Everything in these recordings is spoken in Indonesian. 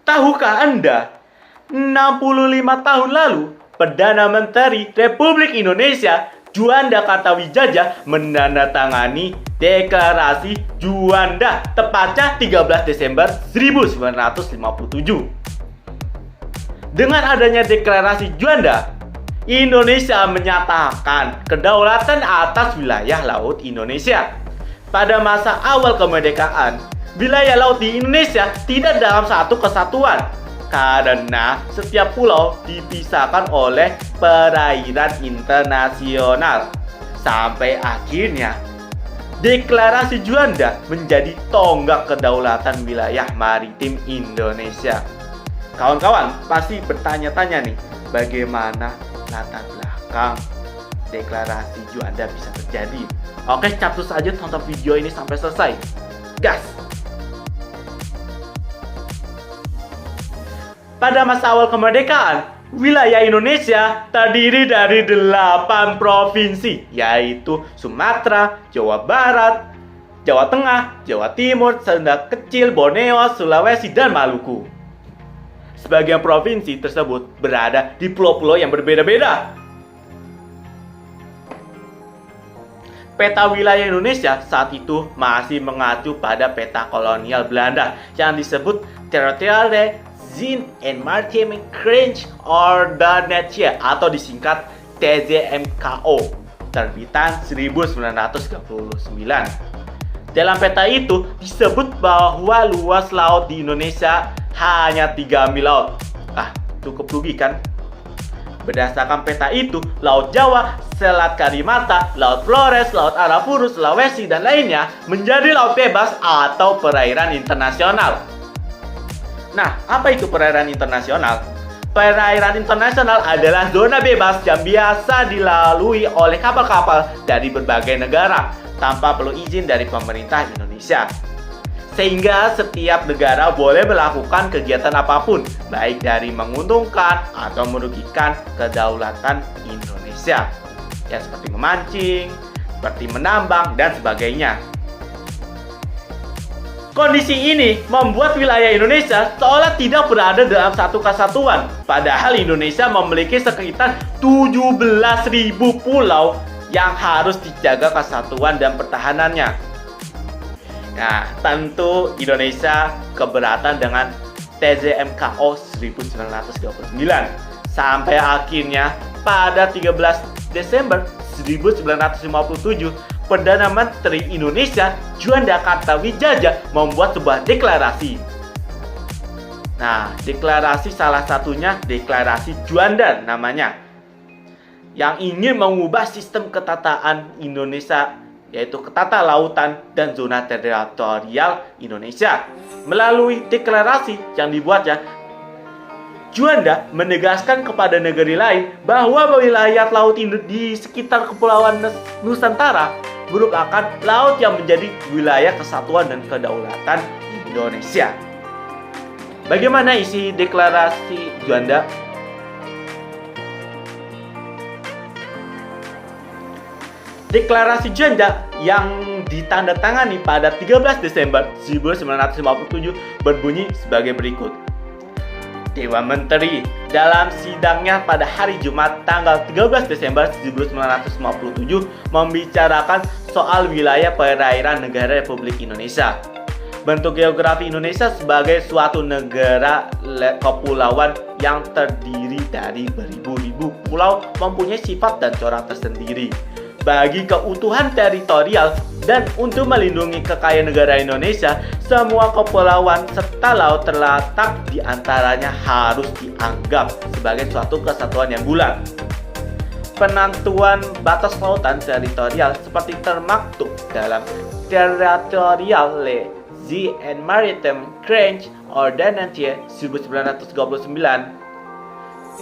Tahukah Anda, 65 tahun lalu, Perdana Menteri Republik Indonesia Juanda Kartawijaya menandatangani Deklarasi Juanda tepatnya 13 Desember 1957. Dengan adanya Deklarasi Juanda, Indonesia menyatakan kedaulatan atas wilayah laut Indonesia. Pada masa awal kemerdekaan, wilayah laut di Indonesia tidak dalam satu kesatuan karena setiap pulau dipisahkan oleh perairan internasional. Sampai akhirnya Deklarasi Juanda menjadi tonggak kedaulatan wilayah maritim Indonesia. Kawan-kawan pasti bertanya-tanya nih, bagaimana latar belakang Deklarasi Juanda bisa terjadi? Oke, capcus saja tonton video ini sampai selesai. Gas! Pada masa awal kemerdekaan, wilayah Indonesia terdiri dari 8 provinsi, yaitu Sumatera, Jawa Barat, Jawa Tengah, Jawa Timur, Sunda Kecil, Borneo, Sulawesi, dan Maluku. Sebagian provinsi tersebut berada di pulau-pulau yang berbeda-beda. Peta wilayah Indonesia saat itu masih mengacu pada peta kolonial Belanda yang disebut Territoriale Zin en Maritime Grenzen Ordonnance atau disingkat TZMKO, terbitan 1939. Dalam peta itu disebut bahwa luas laut di Indonesia hanya 3 mil laut. Cukup rugi kan? Berdasarkan peta itu, Laut Jawa, Selat Kalimantan, Laut Flores, Laut Arafura, Sulawesi, dan lainnya menjadi laut bebas atau perairan internasional. Nah, apa itu perairan internasional? Perairan internasional adalah zona bebas yang biasa dilalui oleh kapal-kapal dari berbagai negara tanpa perlu izin dari pemerintah Indonesia. Sehingga setiap negara boleh melakukan kegiatan apapun, baik dari menguntungkan atau merugikan kedaulatan Indonesia. Ya, seperti memancing, seperti menambang, dan sebagainya. Kondisi ini membuat wilayah Indonesia seolah tidak berada dalam satu kesatuan. Padahal Indonesia memiliki sekitar 17.000 pulau yang harus dijaga kesatuan dan pertahanannya. Nah, tentu Indonesia keberatan dengan TZMKO 1939. Sampai akhirnya pada 13 Desember 1957, Perdana Menteri Indonesia Juanda Kartawijaya membuat sebuah deklarasi. Nah, deklarasi salah satunya Deklarasi Juanda namanya, yang ingin mengubah sistem ketataan Indonesia, yaitu ketata lautan dan zona teritorial Indonesia. Melalui deklarasi yang dibuatnya, Juanda menegaskan kepada negeri lain bahwa wilayah laut di sekitar Kepulauan Nusantara merupakan laut yang menjadi wilayah kesatuan dan kedaulatan Indonesia. Bagaimana isi deklarasi Juanda? Deklarasi Juanda yang ditandatangani pada 13 Desember 1957 berbunyi sebagai berikut. Dewan Menteri dalam sidangnya pada hari Jumat tanggal 13 Desember 1957 membicarakan soal wilayah perairan negara Republik Indonesia. Bentuk geografi Indonesia sebagai suatu negara kepulauan yang terdiri dari beribu-ribu pulau mempunyai sifat dan corak tersendiri. Bagi keutuhan teritorial dan untuk melindungi kekayaan negara Indonesia, semua kepulauan serta laut terletak di antaranya harus dianggap sebagai suatu kesatuan yang bulat. Penentuan batas lautan teritorial seperti termaktub dalam Territoriale Zee and Maritime Grenzen Ordonnance 1929,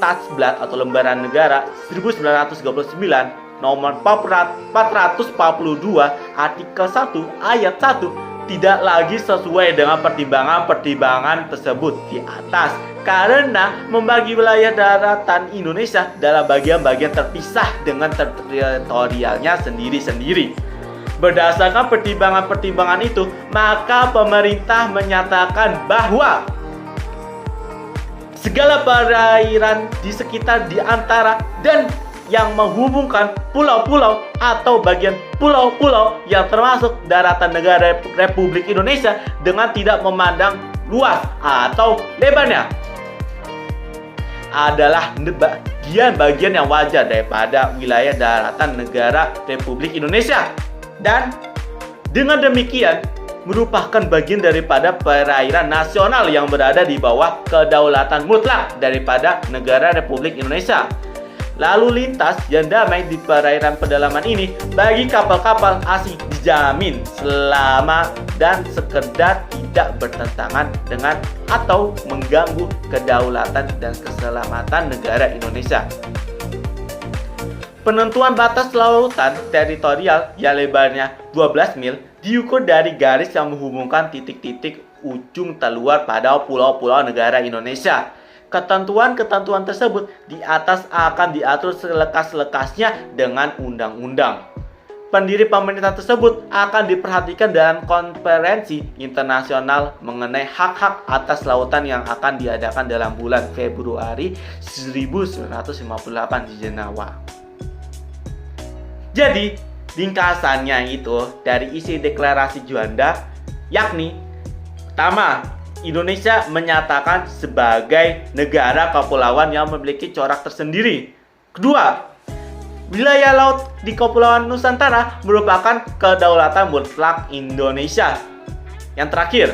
Tatsblad atau Lembaran Negara 1929, nomor 442 artikel 1 ayat 1 tidak lagi sesuai dengan pertimbangan-pertimbangan tersebut di atas karena membagi wilayah daratan Indonesia dalam bagian-bagian terpisah dengan teritorialnya sendiri-sendiri. Berdasarkan pertimbangan-pertimbangan itu, maka pemerintah menyatakan bahwa segala perairan di sekitar, di antara, dan yang menghubungkan pulau-pulau atau bagian pulau-pulau yang termasuk daratan negara Republik Indonesia dengan tidak memandang luas atau lebarnya adalah bagian yang wajar daripada wilayah daratan negara Republik Indonesia, dan dengan demikian merupakan bagian daripada perairan nasional yang berada di bawah kedaulatan mutlak daripada negara Republik Indonesia. Lalu lintas yang damai di perairan pedalaman ini bagi kapal-kapal asing dijamin selama dan sekedar tidak bertentangan dengan atau mengganggu kedaulatan dan keselamatan negara Indonesia. Penentuan batas lautan teritorial yang lebarnya 12 mil diukur dari garis yang menghubungkan titik-titik ujung terluar pada pulau-pulau negara Indonesia. Ketentuan-ketentuan tersebut di atas akan diatur selekas-lekasnya dengan undang-undang. Pendiri pemerintah tersebut akan diperhatikan dalam konferensi internasional mengenai hak-hak atas lautan yang akan diadakan dalam bulan Februari 1958 di Jenewa. Jadi, ringkasannya itu dari isi deklarasi Juanda, yakni pertama, Indonesia menyatakan sebagai negara kepulauan yang memiliki corak tersendiri. Kedua, wilayah laut di Kepulauan Nusantara merupakan kedaulatan mutlak Indonesia. Yang terakhir,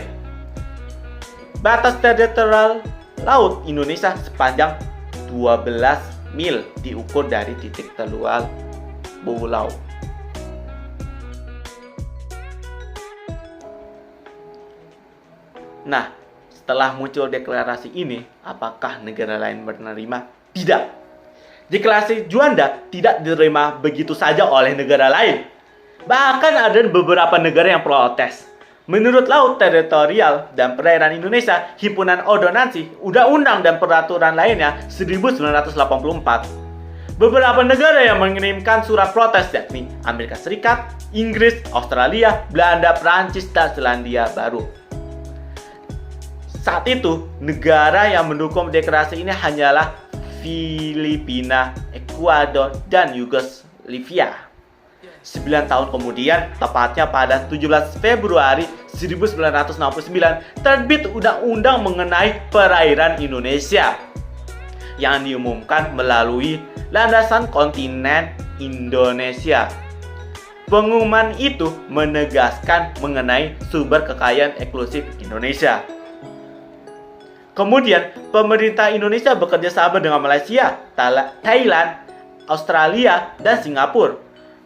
batas teritorial laut Indonesia sepanjang 12 mil diukur dari titik terluar pulau. Nah, setelah muncul deklarasi ini, apakah negara lain menerima? Tidak. Deklarasi Juanda tidak diterima begitu saja oleh negara lain. Bahkan ada beberapa negara yang protes. Menurut Laut Teritorial dan Perairan Indonesia, Himpunan Ordonansi, Undang-Undang dan Peraturan lainnya 1984. Beberapa negara yang mengirimkan surat protes yakni Amerika Serikat, Inggris, Australia, Belanda, Prancis, dan Selandia Baru. Saat itu, negara yang mendukung deklarasi ini hanyalah Filipina, Ekuador, dan Yugoslavia. 9 tahun kemudian, tepatnya pada 17 Februari 1969, terbit undang-undang mengenai perairan Indonesia yang diumumkan melalui landasan kontinen Indonesia. Pengumuman itu menegaskan mengenai sumber kekayaan eksklusif Indonesia. Kemudian, pemerintah Indonesia bekerja sama dengan Malaysia, Thailand, Australia, dan Singapura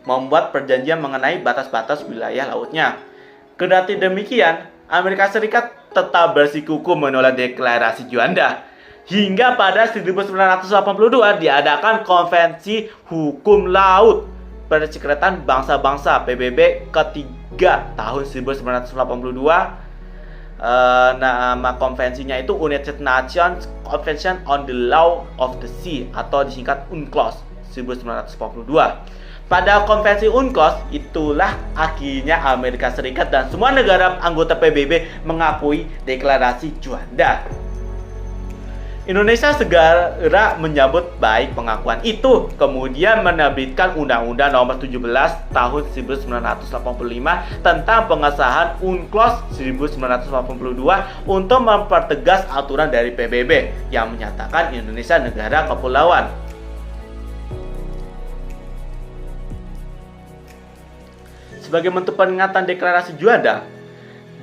membuat perjanjian mengenai batas-batas wilayah lautnya. Kendati demikian, Amerika Serikat tetap bersikukuh menolak deklarasi Juanda. Hingga pada 1982 diadakan Konvensi Hukum Laut Perserikatan Bangsa-Bangsa PBB ketiga tahun 1982. Nama konvensinya itu United Nations Convention on the Law of the Sea atau disingkat UNCLOS 1942. Pada konvensi UNCLOS itulah akhirnya Amerika Serikat dan semua negara anggota PBB mengakui deklarasi Juanda. Indonesia segera menyambut baik pengakuan itu, kemudian menerbitkan Undang-Undang Nomor 17 Tahun 1985 tentang pengesahan UNCLOS 1982 untuk mempertegas aturan dari PBB yang menyatakan Indonesia negara kepulauan. Sebagai bentuk peringatan deklarasi Juanda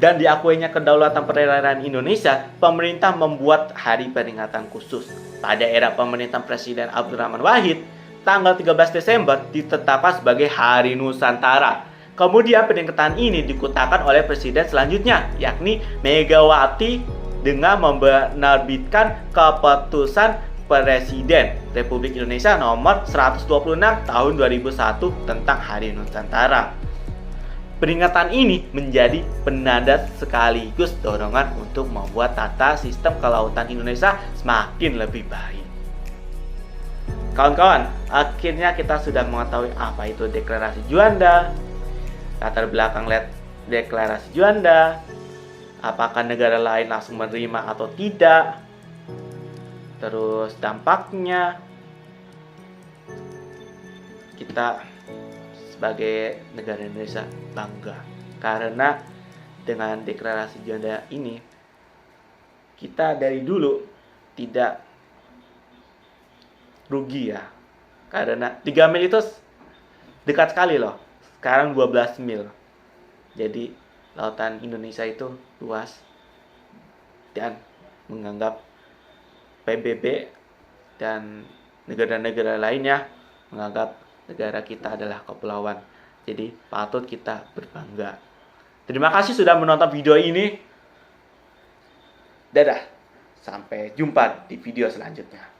dan diakuinya kedaulatan perairan Indonesia, pemerintah membuat hari peringatan khusus. Pada era pemerintahan Presiden Abdurrahman Wahid, tanggal 13 Desember ditetapkan sebagai Hari Nusantara. Kemudian peringatan ini dikutakan oleh presiden selanjutnya, yakni Megawati, dengan menerbitkan keputusan Presiden Republik Indonesia nomor 126 tahun 2001 tentang Hari Nusantara. Peringatan ini menjadi penanda sekaligus dorongan untuk membuat tata sistem kelautan Indonesia semakin lebih baik. Kawan-kawan, akhirnya kita sudah mengetahui apa itu deklarasi Juanda, latar belakang deklarasi Juanda, apakah negara lain langsung menerima atau tidak. Terus dampaknya kita sebagai negara Indonesia bangga karena dengan deklarasi Juanda ini kita dari dulu tidak rugi ya, karena 3 mil itu dekat sekali loh, sekarang 12 mil. Jadi lautan Indonesia itu luas dan menganggap PBB dan negara-negara lainnya menganggap negara kita adalah kepulauan. Jadi patut kita berbangga. Terima kasih sudah menonton video ini. Dadah, sampai jumpa di video selanjutnya.